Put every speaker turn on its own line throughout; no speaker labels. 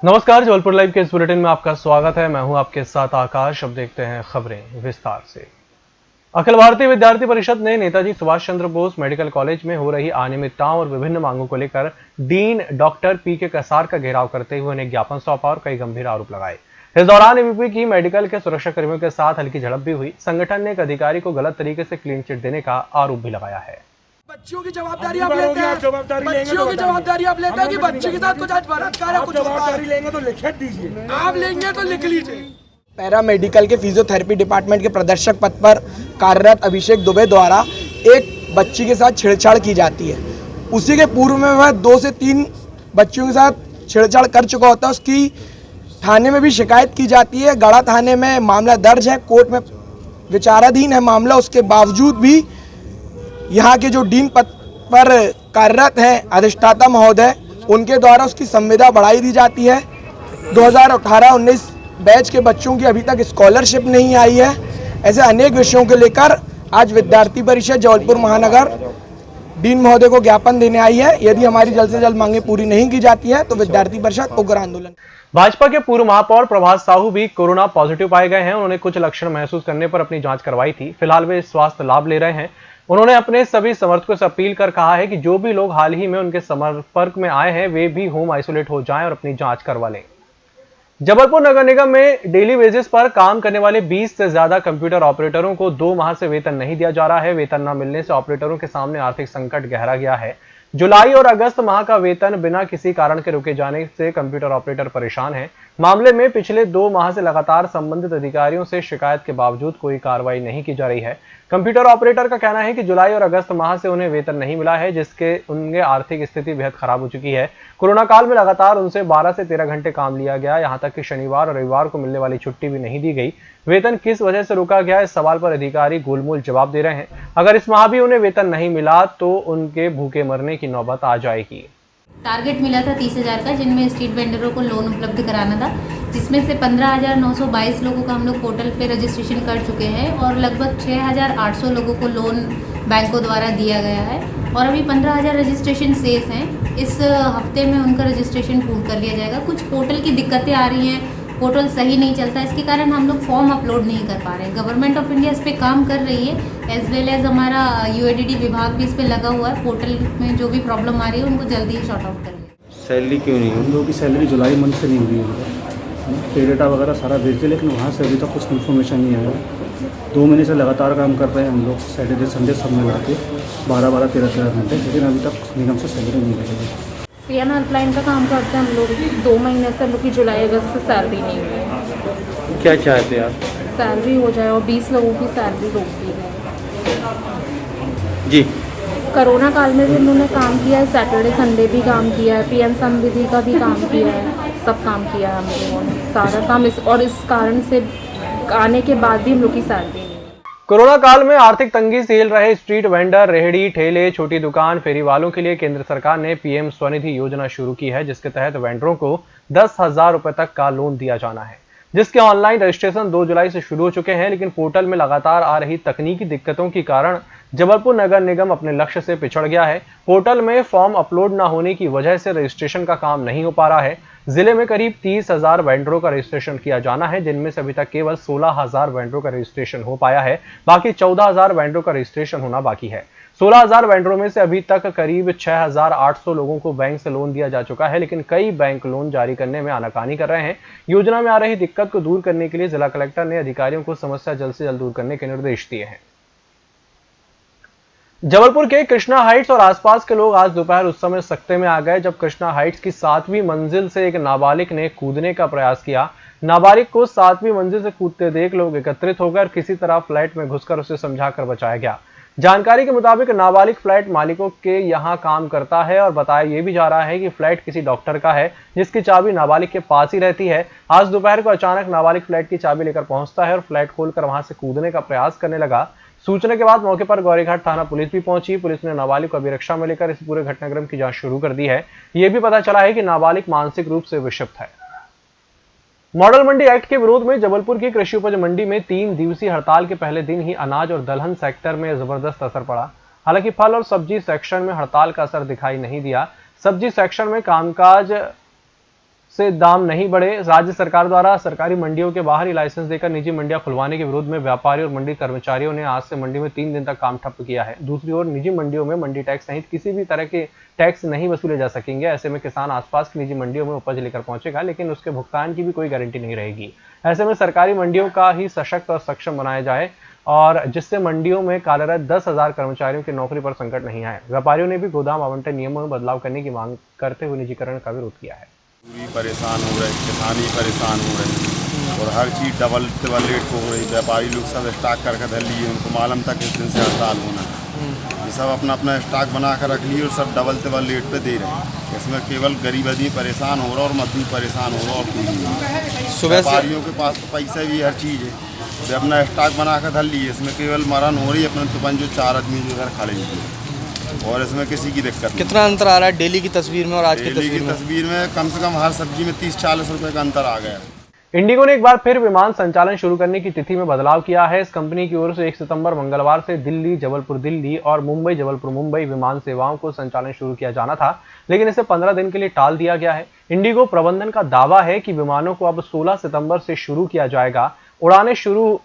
नमस्कार, जबलपुर लाइव के इस बुलेटिन में आपका स्वागत है। मैं हूं आपके साथ आकाश। अब देखते हैं खबरें विस्तार से। अखिल भारतीय विद्यार्थी परिषद ने नेताजी सुभाष चंद्र बोस मेडिकल कॉलेज में हो रही अनियमितताओं और विभिन्न मांगों को लेकर डीन डॉक्टर पीके कसार का घेराव करते हुए उन्हें ज्ञापन सौंपा और कई गंभीर आरोप लगाए। इस दौरान एबीपी की मेडिकल के सुरक्षा कर्मियों के साथ हल्की झड़प भी हुई। संगठन ने एक अधिकारी को गलत तरीके से क्लीन चिट देने का आरोप भी लगाया है।
बच्चियों की जवाबदारी आप लेते हैं, बच्चियों की जवाबदारी आप लेते हैं कि बच्चे के साथ कुछ आज बलात्कार है, कुछ जवाबदारी लेंगे तो लिख दीजिए, आप लेंगे तो लिख लीजिए।
पैरा मेडिकल के फिजियोथेरेपी डिपार्टमेंट के प्रदर्शक पद पर कार्यरत अभिषेक दुबे द्वारा एक बच्ची के साथ छेड़छाड़ की जाती है। उसी के पूर्व में वह 2 से 3 बच्चियों के साथ छेड़छाड़ कर चुका होता है। उसकी थाने में भी शिकायत की जाती है। गढ़ा थाने में मामला दर्ज है, कोर्ट में विचाराधीन है मामला। उसके बावजूद भी यहाँ के जो डीन पद पर कार्यरत हैं अधिष्ठाता महोदय, उनके द्वारा उसकी संविदा बढ़ाई दी जाती है। 2018-19 बैच के बच्चों की अभी तक स्कॉलरशिप नहीं आई है। ऐसे अनेक विषयों को लेकर आज विद्यार्थी परिषद जबलपुर महानगर डीन महोदय को ज्ञापन देने आई है। यदि हमारी जल्द से जल्द मांगे पूरी नहीं की जाती है तो विद्यार्थी परिषद उग्र आंदोलन।
भाजपा के पूर्व महापौर प्रभात साहू भी कोरोना पॉजिटिव पाए गए हैं। उन्होंने कुछ लक्षण महसूस करने पर अपनी जांच करवाई थी। फिलहाल वे स्वास्थ्य लाभ ले रहे हैं। उन्होंने अपने सभी समर्थकों से अपील कर कहा है कि जो भी लोग हाल ही में उनके संपर्क में आए हैं वे भी होम आइसोलेट हो जाएं और अपनी जांच करवा लें। जबलपुर नगर निगम में डेली बेसिस पर काम करने वाले 20 से ज्यादा कंप्यूटर ऑपरेटरों को 2 माह से वेतन नहीं दिया जा रहा है। वेतन न मिलने से ऑपरेटरों के सामने आर्थिक संकट गहरा गया है। जुलाई और अगस्त माह का वेतन बिना किसी कारण के रुके जाने से कंप्यूटर ऑपरेटर परेशान हैं। मामले में पिछले 2 माह से लगातार संबंधित अधिकारियों से शिकायत के बावजूद कोई कार्रवाई नहीं की जा रही है। कंप्यूटर ऑपरेटर का कहना है कि जुलाई और अगस्त माह से उन्हें वेतन नहीं मिला है, जिसके उनकी आर्थिक स्थिति बेहद खराब हो चुकी है। कोरोना काल में लगातार उनसे 12 से 13 घंटे काम लिया गया। यहां तक कि शनिवार और रविवार को मिलने वाली छुट्टी भी नहीं दी गई। वेतन किस वजह से रुका गया, इस सवाल पर अधिकारी गोलमोल जवाब दे रहे हैं। अगर इस माह भी उन्हें वेतन नहीं मिला तो उनके भूखे मरने की नौबत आ जाएगी।
टारगेट मिला था 30,000 का, जिनमें स्ट्रीट वेंडरों को लोन उपलब्ध कराना था, जिसमें से 15,922 लोगों का हम लोग पोर्टल पे रजिस्ट्रेशन कर चुके हैं और लगभग 6,800 लोगों को लोन बैंकों द्वारा दिया गया है और अभी 15,000 रजिस्ट्रेशन शेष हैं। इस हफ्ते में उनका रजिस्ट्रेशन पूर्ण कर लिया जाएगा। कुछ पोर्टल की दिक्कतें आ रही हैं, पोर्टल सही नहीं चलता, इसके कारण हम लोग फॉर्म अपलोड नहीं कर पा रहे हैं। गवर्नमेंट ऑफ इंडिया इस पर काम कर रही है, एज वेल एज हमारा यूएडीडी विभाग भी इस पर लगा हुआ है। पोर्टल में जो भी प्रॉब्लम आ रही है उनको जल्दी ही शॉर्ट आउट करेंगे।
सैलरी क्यों नहीं? उन लोगों की सैलरी जुलाई मंथ से नहीं हुई है। पे डेटा वगैरह सारा भेज दिया, लेकिन वहाँ से अभी तक कुछ इन्फॉर्मेशन नहीं आया। 2 महीने से लगातार काम कर रहे हैं हम लोग, सैटरडे संडे सब मिला के 12-12, 13-13 घंटे, लेकिन अभी तक निगम से सैलरी नहीं मिली है।
सीएन हेल्पलाइन का काम करते हैं हम लोग। 2 महीने से हम लोग की जुलाई अगस्त से सैलरी नहीं हुई है।
क्या चाहते हैं आप?
सैलरी हो जाए और 20 लोगों की सैलरी रोक दी जाए।
जी,
कोरोना काल में भी उन्होंने काम किया है, सैटरडे संडे भी काम किया है, पीएम समृद्धि का भी काम किया है, सब काम किया है हम लोगों ने, सारा काम। इस कारण से आने के बाद भी हम लोग की सैलरी नहीं।
कोरोना काल में आर्थिक तंगी झेल रहे स्ट्रीट वेंडर, रेहड़ी ठेले, छोटी दुकान, फेरी वालों के लिए केंद्र सरकार ने पीएम स्वनिधि योजना शुरू की है, जिसके तहत वेंडरों को 10,000 रुपए तक का लोन दिया जाना है, जिसके ऑनलाइन रजिस्ट्रेशन 2 जुलाई से शुरू हो चुके हैं। लेकिन पोर्टल में लगातार आ रही तकनीकी दिक्कतों के कारण जबलपुर नगर निगम अपने लक्ष्य से पिछड़ गया है। पोर्टल में फॉर्म अपलोड न होने की वजह से रजिस्ट्रेशन का काम नहीं हो पा रहा है। जिले में करीब 30,000 वेंडरों का रजिस्ट्रेशन किया जाना है, जिनमें से अभी तक केवल 16,000 वेंडरों का रजिस्ट्रेशन हो पाया है। बाकी 14,000 वेंडरों का रजिस्ट्रेशन होना बाकी है। 16,000 वेंडरों में से अभी तक करीब 6,800 लोगों को बैंक से लोन दिया जा चुका है, लेकिन कई बैंक लोन जारी करने में आनाकानी कर रहे हैं। योजना में आ रही दिक्कत को दूर करने के लिए जिला कलेक्टर ने अधिकारियों को समस्या जल्द से जल्द दूर करने के निर्देश दिए हैं। जबलपुर के कृष्णा हाइट्स और आसपास के लोग आज दोपहर उस समय सकते में आ गए जब कृष्णा हाइट्स की 7वीं मंजिल से एक नाबालिग ने कूदने का प्रयास किया। नाबालिग को 7वीं मंजिल से कूदते देख लोग एकत्रित होकर किसी तरह फ्लैट में घुसकर उसे समझाकर बचाया गया। जानकारी के मुताबिक नाबालिग फ्लैट मालिकों के यहां काम करता है और बताया यह भी जा रहा है कि फ्लैट किसी डॉक्टर का है, जिसकी चाबी नाबालिग के पास ही रहती है। आज दोपहर को अचानक नाबालिग फ्लैट की चाबी लेकर पहुंचता है और फ्लैट खोलकर वहां से कूदने का प्रयास करने लगा। सूचना के बाद मौके पर गौरीघाट थाना पुलिस भी पहुंची। पुलिस ने नाबालिग को अभिरक्षा में लेकर इस पूरे घटनाक्रम की जांच शुरू कर दी है। यह भी पता चला है कि नाबालिग मानसिक रूप से विक्षिप्त है। मॉडल मंडी एक्ट के विरोध में जबलपुर की कृषि उपज मंडी में 3 दिवसीय हड़ताल के पहले दिन ही अनाज और दलहन सेक्टर में जबरदस्त असर पड़ा। हालांकि फल और सब्जी सेक्शन में हड़ताल का असर दिखाई नहीं दिया। सब्जी सेक्शन में कामकाज से दाम नहीं बढ़े। राज्य सरकार द्वारा सरकारी मंडियों के बाहर ही लाइसेंस देकर निजी मंडियां खुलवाने के विरोध में व्यापारी और मंडी कर्मचारियों ने आज से मंडी में 3 दिन तक काम ठप्प किया है। दूसरी ओर निजी मंडियों में मंडी टैक्स सहित किसी भी तरह के टैक्स नहीं वसूले जा सकेंगे। ऐसे में किसान आसपास की निजी मंडियों में उपज लेकर पहुंचेगा, लेकिन उसके भुगतान की भी कोई गारंटी नहीं रहेगी। ऐसे में सरकारी मंडियों का ही सशक्त और सक्षम बनाया जाए और जिससे मंडियों में कार्यरत 10,000 कर्मचारियों की नौकरी पर संकट नहीं आए। व्यापारियों ने भी गोदाम आवंटन नियमों में बदलाव करने की मांग करते हुए निजीकरण का विरोध किया है।
परेशान हो रहे, किसान ही परेशान हो रहे और हर चीज़ डबल रेट हो रही। व्यापारी लोग सब स्टॉक करके धर लिए, उनको मालूम था किस दिन से हड़ताल होना है। ये सब अपना अपना स्टॉक बना कर रख लिए और सब डबल रेट पे दे रहे हैं। इसमें केवल गरीब आदमी परेशान हो रहा और मजदूर परेशान हो रहा और कोई नहीं। व्यापारियों के पास तो पैसा भी हर चीज़ है, वे अपना स्टॉक बना कर धर लिए। इसमें केवल मरण हो रही है अपने तुपन जो 4 आदमी जो घर खड़े हुए और इसमें किसी की दिक्कत नहीं।
कितना अंतर आ रहा है डेली की तस्वीर में और आज की
तस्वीर में? कम से कम हर सब्जी में 30-40 रुपए का अंतर आ गया है।
इंडिगो ने एक बार फिर विमान संचालन शुरू करने की तिथि में बदलाव किया है। इस कंपनी की ओर से 1 सितंबर मंगलवार से दिल्ली जबलपुर दिल्ली और मुंबई जबलपुर मुंबई विमान सेवाओं को संचालन शुरू किया जाना था, लेकिन इसे 15 दिन के लिए टाल दिया गया है। इंडिगो प्रबंधन का दावा है कि विमानों को अब 16 सितंबर से शुरू किया जाएगा। उड़ानें शुरू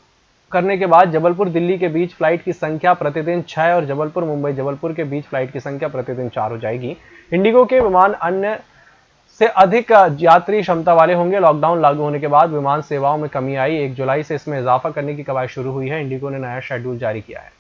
करने के बाद जबलपुर दिल्ली के बीच फ्लाइट की संख्या प्रतिदिन 6 और जबलपुर मुंबई जबलपुर के बीच फ्लाइट की संख्या प्रतिदिन 4 हो जाएगी। इंडिगो के विमान अन्य से अधिक यात्री क्षमता वाले होंगे। लॉकडाउन लागू होने के बाद विमान सेवाओं में कमी आई। 1 जुलाई से इसमें इजाफा करने की कवायद शुरू हुई है। इंडिगो ने नया शेड्यूल जारी किया है।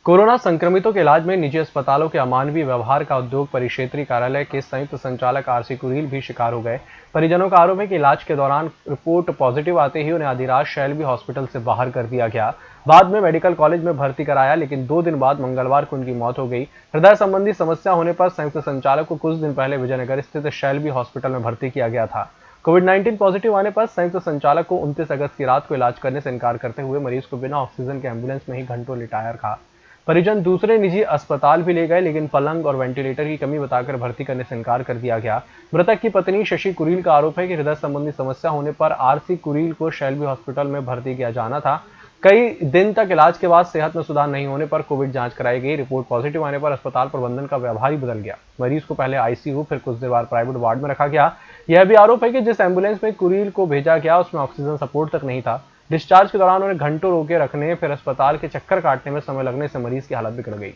कोरोना संक्रमितों के इलाज में निजी अस्पतालों के अमानवीय व्यवहार का उद्योग परिक्षेत्रीय कार्यालय के संयुक्त संचालक आरसी कुरील भी शिकार हो गए। परिजनों का आरोप है कि इलाज के दौरान रिपोर्ट पॉजिटिव आते ही उन्हें आधी रात शैलबी हॉस्पिटल से बाहर कर दिया गया। बाद में मेडिकल कॉलेज में भर्ती कराया, लेकिन 2 दिन बाद मंगलवार को उनकी मौत हो गई। हृदय संबंधी समस्या होने पर संयुक्त संचालक को कुछ दिन पहले विजयनगर स्थित शैलबी हॉस्पिटल में भर्ती किया गया था। कोविड-19 पॉजिटिव आने पर संयुक्त संचालक को 29 अगस्त की रात को इलाज करने से इनकार करते हुए मरीज को बिना ऑक्सीजन के एम्बुलेंस में ही घंटों लिटाया रखा। परिजन दूसरे निजी अस्पताल भी ले गए, लेकिन पलंग और वेंटिलेटर की कमी बताकर भर्ती करने से इनकार कर दिया गया। मृतक की पत्नी शशि कुरील का आरोप है कि हृदय संबंधी समस्या होने पर आरसी कुरील को शैलबी हॉस्पिटल में भर्ती किया जाना था। कई दिन तक इलाज के बाद सेहत में सुधार नहीं होने पर कोविड जांच कराई गई। रिपोर्ट पॉजिटिव आने पर अस्पताल प्रबंधन का व्यवहार ही बदल गया। मरीज को पहले आईसीयू फिर कुछ देर बाद प्राइवेट वार्ड में रखा गया। यह भी आरोप है कि जिस एम्बुलेंस में कुरील को भेजा गया उसमें ऑक्सीजन सपोर्ट तक नहीं था। डिस्चार्ज के दौरान उन्हें घंटों रोके रखने फिर अस्पताल के चक्कर काटने में समय लगने से मरीज की हालत बिगड़ गई।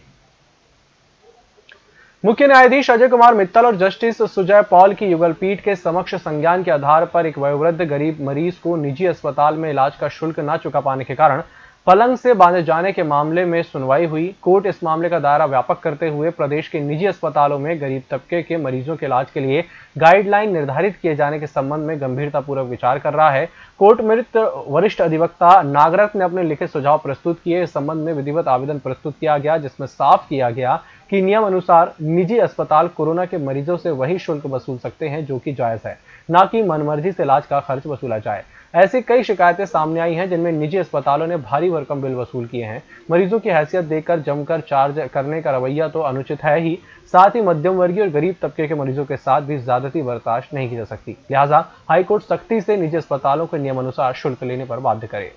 मुख्य न्यायाधीश अजय कुमार मित्तल और जस्टिस सुजय पॉल की युगल पीठ के समक्ष संज्ञान के आधार पर एक वयोवृद्ध गरीब मरीज को निजी अस्पताल में इलाज का शुल्क न चुका पाने के कारण पलंग से बांधे जाने के मामले में सुनवाई हुई। कोर्ट इस मामले का दायरा व्यापक करते हुए प्रदेश के निजी अस्पतालों में गरीब तबके के मरीजों के इलाज के लिए गाइडलाइन निर्धारित किए जाने के संबंध में गंभीरतापूर्वक विचार कर रहा है। कोर्ट मृत वरिष्ठ अधिवक्ता नागरत्न ने अपने लिखित सुझाव प्रस्तुत किए। इस संबंध में विधिवत आवेदन प्रस्तुत किया गया, जिसमें साफ किया गया कि नियम अनुसार निजी अस्पताल कोरोना के मरीजों से वही शुल्क वसूल सकते हैं जो कि जायज है, न कि मनमर्जी से इलाज का खर्च वसूला जाए। ऐसी कई शिकायतें सामने आई हैं जिनमें निजी अस्पतालों ने भारी भरकम बिल वसूल किए हैं। मरीजों की हैसियत देखकर जमकर चार्ज करने का रवैया तो अनुचित है ही, साथ ही मध्यम वर्गीय और गरीब तबके के मरीजों के साथ भी ज्यादती बर्दाश्त नहीं की जा सकती। लिहाजा हाईकोर्ट सख्ती से निजी अस्पतालों को नियमानुसार शुल्क लेने पर बाध्य करे।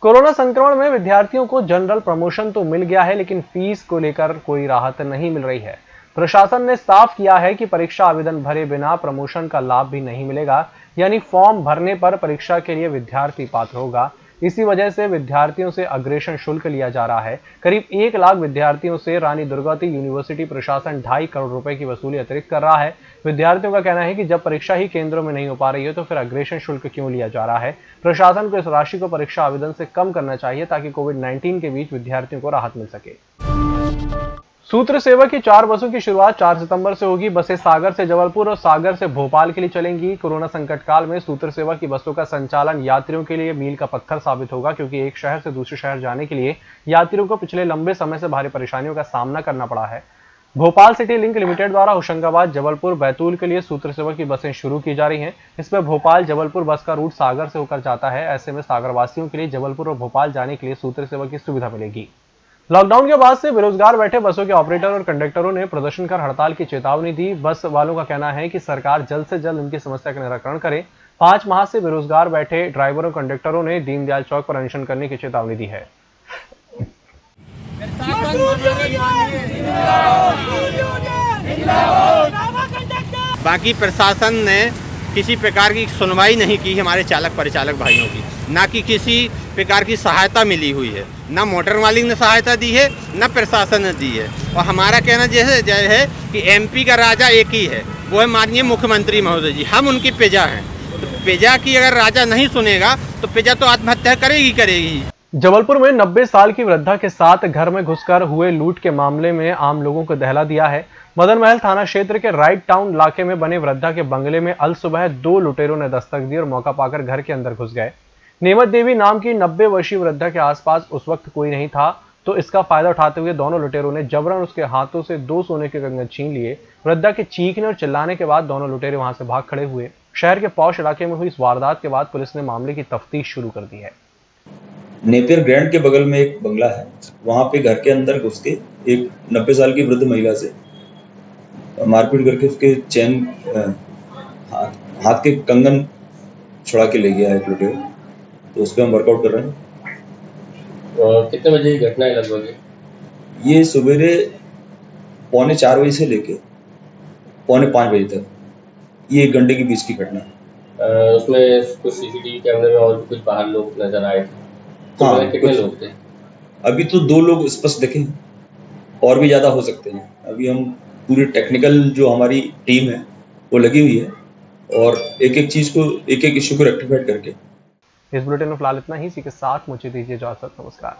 कोरोना संक्रमण में विद्यार्थियों को जनरल प्रमोशन तो मिल गया है, लेकिन फीस को लेकर कोई राहत नहीं मिल रही है। प्रशासन ने साफ किया है कि परीक्षा आवेदन भरे बिना प्रमोशन का लाभ भी नहीं मिलेगा, यानी फॉर्म भरने पर परीक्षा के लिए विद्यार्थी पात्र होगा। इसी वजह से विद्यार्थियों से अग्रेषण शुल्क लिया जा रहा है। करीब 1 लाख विद्यार्थियों से रानी दुर्गावती यूनिवर्सिटी प्रशासन 2.5 करोड़ रुपए की वसूली अतिरिक्त कर रहा है। विद्यार्थियों का कहना है कि जब परीक्षा ही केंद्रों में नहीं हो पा रही है तो फिर अग्रेषण शुल्क क्यों लिया जा रहा है। प्रशासन को इस राशि को परीक्षा आवेदन से कम करना चाहिए ताकि कोविड-19 के बीच विद्यार्थियों को राहत मिल सके। सूत्र सेवा की 4 बसों की शुरुआत 4 सितंबर से होगी। बसें सागर से जबलपुर और सागर से भोपाल के लिए चलेंगी। कोरोना संकट काल में सूत्र सेवा की बसों का संचालन यात्रियों के लिए मील का पत्थर साबित होगा, क्योंकि एक शहर से दूसरे शहर जाने के लिए यात्रियों को पिछले लंबे समय से भारी परेशानियों का सामना करना पड़ा है। भोपाल सिटी लिंक लिमिटेड द्वारा होशंगाबाद, जबलपुर, बैतूल के लिए सूत्र सेवा की बसें शुरू की जा रही हैं। इसमें भोपाल जबलपुर बस का रूट सागर से होकर जाता है। ऐसे में सागर वासियों के लिए जबलपुर और भोपाल जाने के लिए सूत्र सेवा की सुविधा मिलेगी। लॉकडाउन के बाद से बेरोजगार बैठे बसों के ऑपरेटर और कंडक्टरों ने प्रदर्शन कर हड़ताल की चेतावनी दी। बस वालों का कहना है कि सरकार जल्द से जल्द उनकी समस्या का निराकरण करे। 5 माह से बेरोजगार बैठे ड्राइवरों कंडक्टरों ने दीनदयाल चौक पर अनशन करने की चेतावनी दी है।
बाकी प्रशासन ने किसी प्रकार की सुनवाई नहीं की हमारे चालक परिचालक भाइयों की, ना कि किसी प्रकार की सहायता मिली हुई है, ना मोटर मालिक ने सहायता दी है, ना प्रशासन ने दी है। और हमारा कहना जैसे है कि एमपी का राजा एक ही है, वो है माननीय मुख्यमंत्री महोदय जी। हम उनकी प्रजा हैं, तो प्रजा की अगर राजा नहीं सुनेगा तो प्रजा तो आत्महत्या करेगी।
जबलपुर में 90 साल की वृद्धा के साथ घर में घुसकर हुए लूट के मामले में आम लोगों को दहला दिया है। मदन महल थाना क्षेत्र के राइट टाउन इलाके में बने वृद्धा के बंगले में अल सुबह 2 लुटेरों ने दस्तक दी और मौका पाकर घर के अंदर घुस गए। नेमत देवी नाम की 90 वर्षीय वृद्धा के आसपास उस वक्त कोई नहीं था, तो इसका फायदा उठाते हुए दोनों लुटेरों ने जबरन उसके हाथों से 2 सोने के कंगन छीन लिए। वृद्धा के चीखने और चिल्लाने के बाद दोनों लुटेरे वहां से भाग खड़े हुए। शहर के पौष इलाके में हुई इस वारदात के बाद पुलिस ने मामले की तफ्तीश शुरू कर दी है।
नेपियर ग्रैंड के बगल में एक बंगला है, वहां पे घर के अंदर घुस के एक 90 साल की वृद्ध महिला से मारपीट करके उसके चैन हाथ के कंगन छुड़ा के ले गया है लुटेरा। तो उस पर हम वर्कआउट कर रहे हैं।
और कितने बजे की घटना है लगभग?
ये सवेरे 4:45 बजे से लेके 4:45 बजे तक, ये 1 घंटे के बीच की घटना है।
उसमें कुछ सीसीटीवी कैमरे में और भी कुछ बाहर लोग नजर आए थे?
हाँ,
कितने लोग थे?
अभी तो 2 लोग स्पष्ट दिखे, और भी ज्यादा हो सकते हैं। अभी हम पूरी टेक्निकल जो हमारी टीम है वो लगी हुई है और एक एक इश्यू को रेक्टिफाइड करके।
इस बुलेटिन में फिलहाल इतना ही। इसी के साथ मुझे दीजिए इजाजत। नमस्कार।